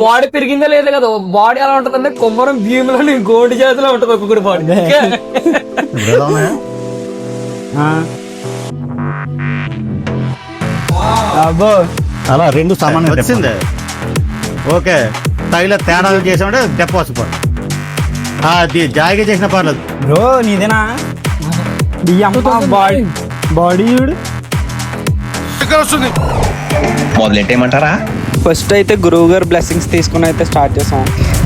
Body పెరిగిందా లేదు కదా, బాడీ ఎలా ఉంటది అంటే కొమ్మరం భీములో గోల్డ్ జాతిలో ఉంటది ఒక్కొక్కటి బాడీ. అబ్బో అలా రెండు సమానం వచ్చింది. ఓకే తగిలే తేడా చేసామంటే దెప్ప అది జాయిగా చేసిన పర్లేదు. బ్రో నీదేనా బాడీ బాడీ మొదలెట్టేయమంటారా? ఫస్ట్ అయితే గురువు గారు బ్లెస్సింగ్స్ తీసుకుని అయితే స్టార్ట్ చేసాం.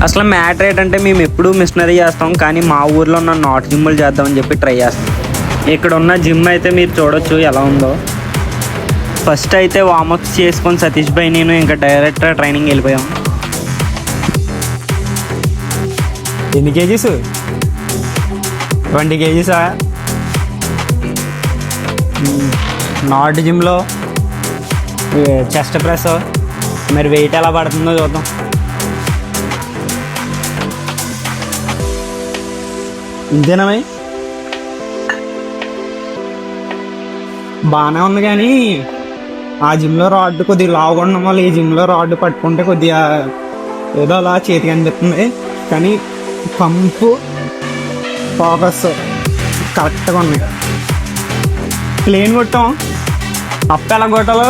అసలు మ్యాటర్ ఏంటంటే మేము ఎప్పుడు మిషనరీ చేస్తాం, కానీ మా ఊర్లో ఉన్న నాట్ జిమ్లు చేద్దామని చెప్పి ట్రై చేస్తాం. ఇక్కడ ఉన్న జిమ్ అయితే మీరు చూడొచ్చు ఎలా ఉందో. ఫస్ట్ అయితే వార్మప్స్ చేసుకొని సతీష్ భాయ్ నేను ఇంకా డైరెక్ట్ ట్రైనింగ్ వెళ్ళిపోయాం. ఎన్ని కేజీస్? 20 కేజీసా? నాట్ జిమ్లో చెస్ట్ ప్రెస్ మరి వెయిట్ ఎలా పడుతుందో చూద్దాం. ఇంతేనా బాగానే ఉంది, కానీ ఆ జిమ్లో రాడ్ కొద్దిగా లావుగా ఉండడం వల్ల ఈ జిమ్లో రాడ్ పట్టుకుంటే కొద్దిగా ఏదో అలా చేతికి అనిపిస్తుంది, కానీ పంపు ఫోకస్ కరెక్ట్గా ఉన్నాయి. ప్లేన్ కొట్టాం, అప్ ఎలా కొట్టాలో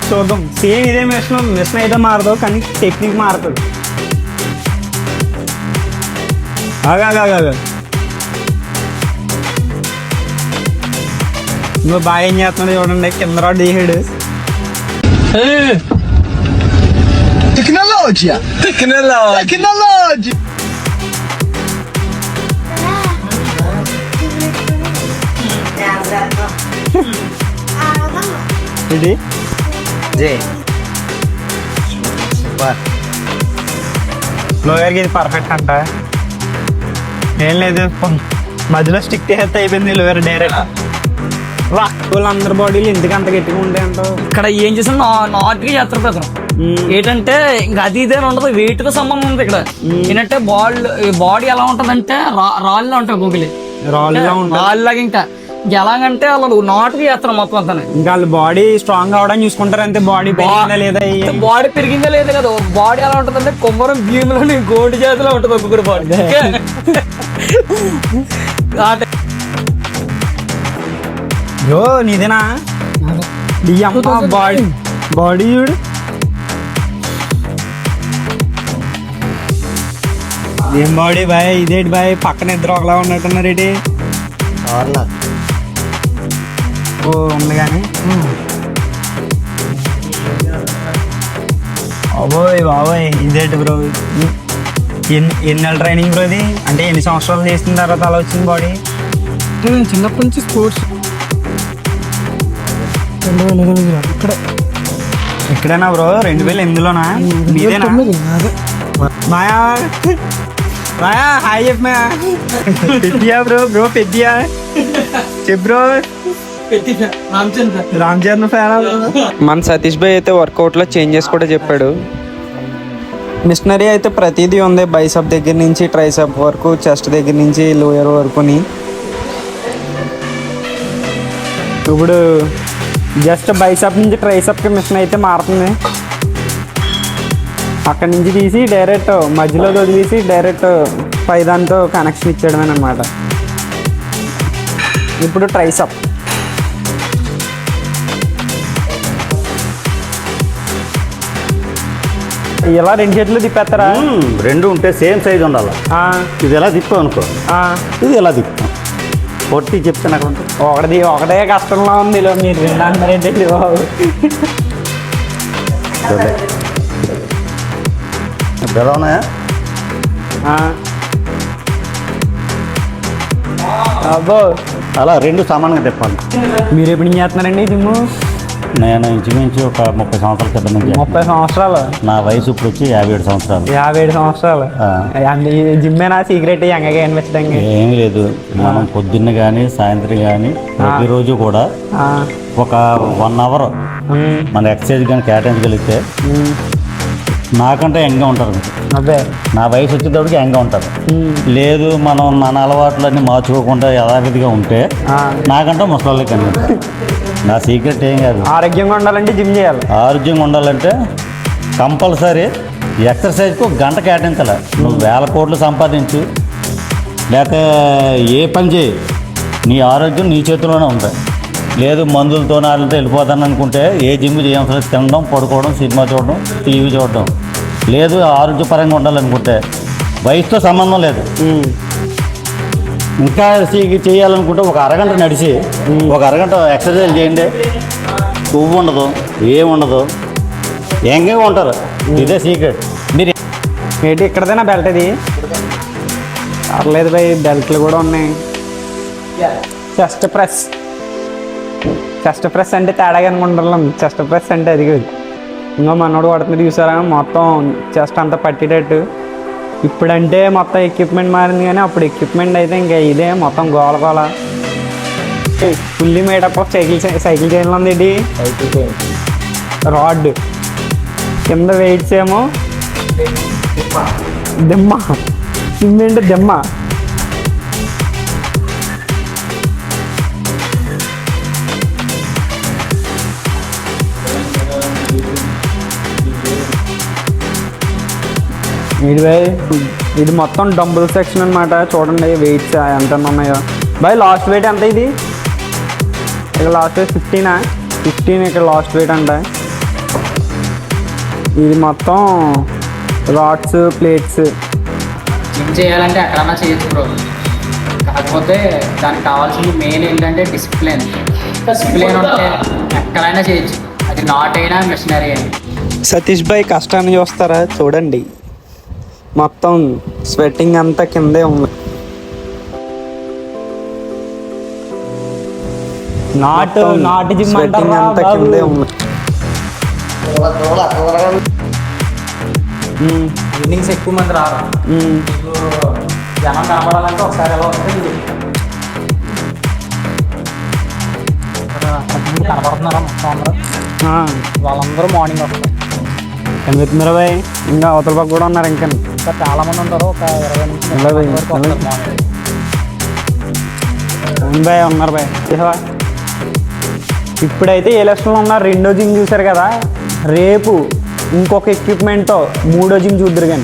చూద్దాం. సేమ్ ఇదే మిషన్ అయితే మారదు, కానీ టెక్నిక్ మారుతుంది. ఆగా నువ్వు బాగా ఏం చేస్తున్నాడు చూడండి, కింద రాడ్ తీసాడు. Tecnologia! ఇది లోయర్కి ఇది పర్ఫెక్ట్ అంట. ఏం లేదు, మధ్యలో స్టిక్ చేస్తే అయిపోయింది లోయర్ డైరెక్ట్. వా వాళ్ళందరి బాడీలు ఎందుకు అంత గట్టిగా ఉంటాయి అంటావు? ఇక్కడ ఏం చేసాం నాట్గా చేస్తారు ప్రజలు. ఏంటంటే ఇంకా అది ఇదే ఉండదు, వెయిట్ తో సంబంధం ఉంది. ఇక్కడ ఏంటంటే బాడీ ఎలా ఉంటదంటే రాళ్ళలో ఉంటాయి గూగులే రాళ్ళలాగా. ఇంకా ఎలాగంటే వాళ్ళు నాటుగా చేస్తారు మొత్తం అంతా. ఇంకా వాళ్ళు బాడీ స్ట్రాంగ్ అవడానికి చూసుకుంటారు అంతే. బాడీ పెరిగిందా లేదా, బాడీ పెరిగిందా లేదు కదా, బాడీ ఎలా ఉంటదంటే కొమ్మరం భీములో గోల్డ్ జాతిలో ఉంటది ఒక్కొక్కటి బాడీ. యో నీదేనా బాడీ బాడీ చూడు. ఏం బాడీ బాయ్, ఇదేంటి బాయ్ పక్కన ఇద్దరు ఒకలా ఉన్నట్టున్నారు ఏంటి? ఓ ఉంది కానీ బాబోయ్ ఇదేంటి బ్రో? ఎన్ని నెలల ట్రైనింగ్ బ్రో ఇది? అంటే ఎన్ని సంవత్సరాలు చేసిన తర్వాత అలా వచ్చింది బాడీ? నేను చిన్నప్పటి నుంచి స్పోర్ట్స్ ఇక్కడేనా బ్రో? 2008లోనా? మీదేనా? మాయా మాయా హాయ్ చెప్పు. మాయా పెద్దియా బ్రో పెద్దియా చెప్పు బ్రో. రామ్ చరణ్ ఫ్యాన్. మన సతీష్ భాయ్ అయితే వర్కౌట్లో చేంజెస్ కూడా చెప్పాడు. మిషనరీ అయితే ప్రతిదీ ఉంది, బైసప్ దగ్గర నుంచి ట్రైసప్ వరకు, చెస్ట్ దగ్గర నుంచి లోయర్ వరకుని. ఇప్పుడు జస్ట్ బైసప్ నుంచి ట్రైసప్కి మిషన్ అయితే మారుతుంది. అక్కడి నుంచి తీసి డైరెక్ట్ మధ్యలో వదిలేసి డైరెక్ట్ పైదాంతో కనెక్షన్ ఇచ్చేయడమే అనమాట. ఇప్పుడు ట్రైసప్ ఇలా 2 చేతులు తిప్పేస్తారా? రెండు ఉంటే సేమ్ సైజ్ ఉండాలి. ఇది ఎలా తిప్పావు అనుకో, ఇది ఎలా తిప్పాం పొట్టి చెప్తాను అక్కడ ఉంటుంది. ఒకటే కష్టంలో ఉంది. మీరు విన్నారంటే బాబు ఎలా ఉన్నాయా? అబ్బో అలా రెండు సమానంగా తిప్పాలి. మీరు ఎప్పుడు చేస్తున్నారండి జిమ్? నేను ఇంచుమించు ఒక 30 సంవత్సరాల క్రితం నుంచి. 30 సంవత్సరాలు? నా వయసు ఇప్పుడు వచ్చి 57 సంవత్సరాలు. 57 సంవత్సరాలు. జిమ్మే నా సీక్రెట్ యంగగా అనిపించడానికి ఏమీ లేదు. మనం పొద్దున్న కానీ సాయంత్రం కానీ ప్రతిరోజు కూడా ఒక 1 అవర్ మన ఎక్సర్సైజ్ కానీ కేటాయించగలిగితే నాకంటే యంగ్గా ఉంటారు. అదే నా వయసు వచ్చేటప్పటికి యంగ్గా ఉంటారు. లేదు మనం మన అలవాట్లన్నీ మార్చుకోకుండా యథావిధిగా ఉంటే నాకంటే ముసలి కనిపిస్తారు. నా సీక్రెట్ ఏం కాదు. ఆరోగ్యంగా ఉండాలంటే జిమ్ చేయాలి. ఆరోగ్యంగా ఉండాలంటే కంపల్సరీ ఈ ఎక్సర్సైజ్కి ఒక గంట కేటాయించాలి. నువ్వు వేల కోట్లు సంపాదించు, లేకపోతే ఏ పని చేయి, నీ ఆరోగ్యం నీ చేతిలోనే ఉంటుంది. లేదు మందులతో వాళ్ళతో వెళ్ళిపోతాను అనుకుంటే ఏ జిమ్ చేయవలసిన, తినడం, పడుకోవడం, సినిమా చూడడం, టీవీ చూడడం. లేదు ఆరోగ్యపరంగా ఉండాలనుకుంటే వయసుతో సంబంధం లేదు. ఇంకా చేయాలనుకుంటే ఒక అరగంట నడిచి ఒక అరగంట ఎక్సర్సైజ్ చేయండి. కొవ్వు ఉండదు, ఏముండదు, యంగ్గా ఉంటారు. ఇదే సీక్రెట్. మీరు ఏంటి ఇక్కడదేనా బెల్ట్ ఇది? పర్లేదు భయ్, బెల్ట్లు కూడా ఉన్నాయి. చెస్ట్ ప్రెస్ అంటే తేడాగా అనుకుంటున్నాం. చెస్ట్ ప్రెస్ అంటే అది కాదు. ఇంకా మనోడు కొడుతుంది చూసారా, మొత్తం చెస్ట్ అంతా పట్టేటట్టు. ఇప్పుడంటే మొత్తం ఎక్విప్మెంట్ మారింది, కానీ అప్పుడు ఎక్విప్మెంట్ అయితే ఇంకా ఇదే మొత్తం గోల. ఫుల్లీ మేడప్ ఆఫ్ సైకిల్ చైన్లో ఉంది ఇది. రాడ్ కింద వెయిట్స్ ఏమో దిమ్మ, సిమెంట్ దిమ్మ. ఇది మొత్తం డంబుల్ సెక్షన్ అనమాట. చూడండి వెయిట్స్ ఎంత ఉన్నాయో. బాయ్ లాస్ట్ వెయిట్ ఎంత ఇది? ఇక్కడ లాస్ట్ వెయిట్ 15 ఇక్కడ లాస్ట్ వెయిట్ అంట. ఇది మొత్తం రాడ్స్, ప్లేట్స్. జిమ్ చేయాలంటే ఎక్కడన్నా చేయొచ్చు బ్రో, కాకపోతే దానికి కావాల్సింది మెయిన్ ఏంటంటే డిసిప్లిన్ ఉంటే ఎక్కడైనా చేయొచ్చు, అది నాట్ అయినా మిషనరీ అయినా. సతీష్ భాయ్ కష్టాన్ని చూస్తారా? చూడండి మొత్తం స్వెట్టింగ్ అంతా కిందే ఉంది. నాట్ జిమ్ స్వెట్టింగ్ అంతా కిందే ఉంది. ఇన్నింగ్స్ ఎక్కువ మంది రారు, జనం కనబడాలంటే ఒకసారి ఎలా వస్తుంది. కనబడుతున్నారా మొత్తం అందరూ? వాళ్ళందరూ మార్నింగ్ వస్తారు. కనిపిస్తున్నారా బాయ్? ఇంకా అవతల పక్క కూడా ఉన్నారు. ఇంకా చాలా మంది ఉంటారు, ఒక 20 నుంచి 30 వరకు వస్తారు మార్నింగ్. బాయ్ ఉన్నారు బాయ్. ఇప్పుడైతే ఏ లక్షణంలో ఉన్నారు? రెండో జిమ్ చూసారు కదా, రేపు ఇంకొక ఎక్విప్మెంట్తో 3వ జిమ్ చూద్దరు కానీ.